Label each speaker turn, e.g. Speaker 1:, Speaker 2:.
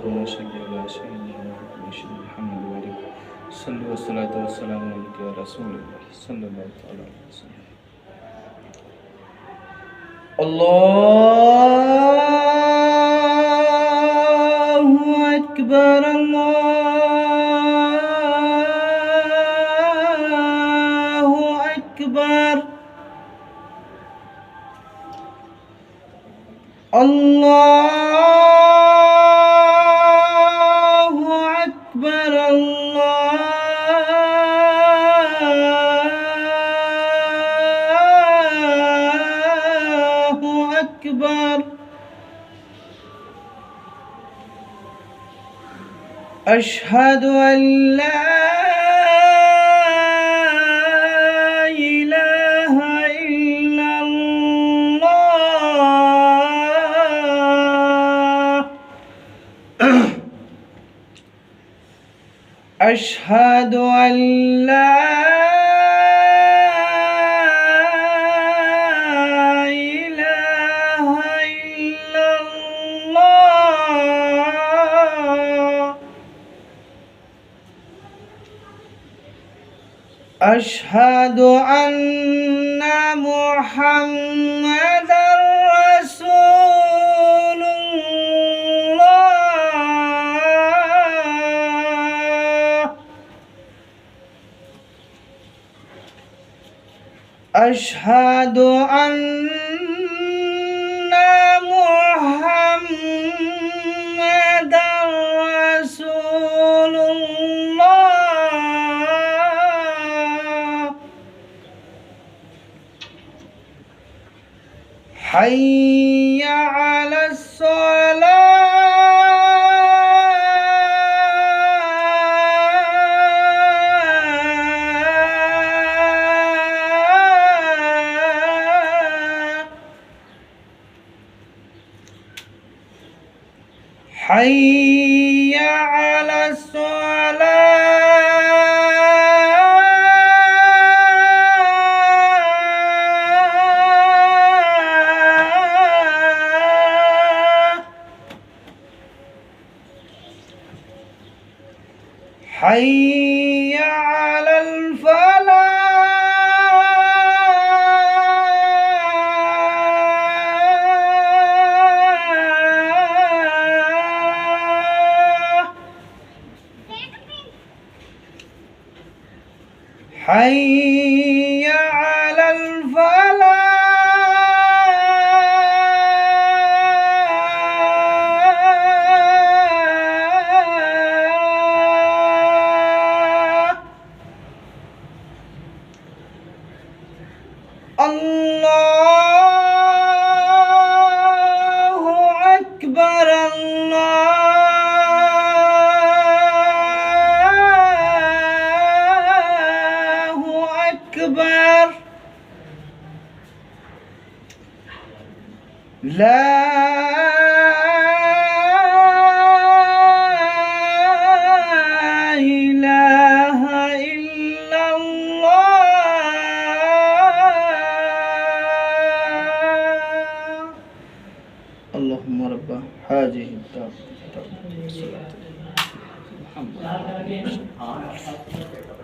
Speaker 1: اللهم صل على سيدنا محمد وعلى صلوا والصلاة والسلام عليك يا رسول الله صلى الله تعالى عليه وسلم الله أكبر الله أكبر الله أكبر الله أكبر أشهد أن لا إله إلا الله أشهد أن لا إله إلا الله أشهد أن محمدًا رسول الله أشهد أن محمدًا رسول الله حي على الصلاة حي على الصلاة حي على الفلاح حي على الفلاح الله أكبر الله أكبر لا إله إلا الله اللهم رب هذه الدعوة محمد